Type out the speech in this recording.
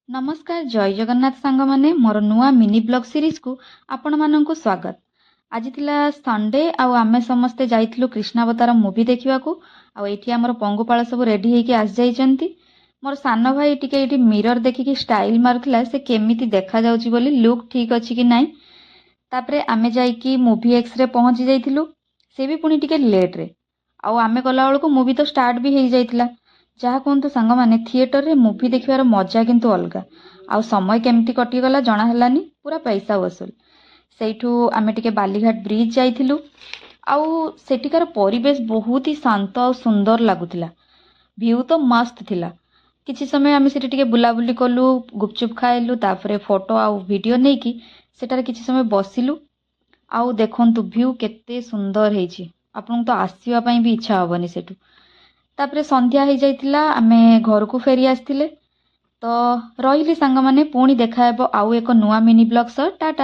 नमस्कार जय जगन्नाथ सांग माने मोर नुआ मिनी ब्लॉग सीरीज को आपण माननकु स्वागत। आज थिला संडे आउ आमे समस्ते जाइथिलु कृष्णावतार मूवी देखिवा को आउ एठी हमर पंगुपाळ सब रेडी हेकी आस जाइचंती। मोर सानो भाई टिके एठी मिरर देखिकी स्टाइल मारथला से केमिति देखा जाउची बोली लुक ठीक अछि कि नाही। तापरे आमे जाइकी मूवी एक्स रे पहुंची जाइथिलु से भी पुनी टिके लेट रे आउ आमे गला बेलको मूवी तो स्टार्ट भी हेई जाइथिला। जहाँ कहतु सांग माने थिएटर रे मूवी देखिबार मजा किंतु अलगा आउ समय केमती कटिगला जना हेलानी पूरा पैसा वसूल। सेठू आमे टिके बालीघाट ब्रिज जाइथिलु आउ सेठिकार परिवेश बहुत ही शांत और सुंदर लागुतिला। व्यू तो मस्त थिला। किछि समय आमे सेठी टिके बुलाबुली कलु गुपचुप खाइलु तापरे फोटो आउ वीडियो नेकी सेटार किछि समय बसिलु आउ देखंतु व्यू केते सुंदर हेछि आपन तो आसीबा पई भी इच्छा होबनी सेठू। तापरे संध्या हो जाइतिला आमे घर को फेरी आस्तिले तो रहिली सांग माने पुणी देखा हेबो आउ एक नुआ मिनी ब्लॉग सह टाटा।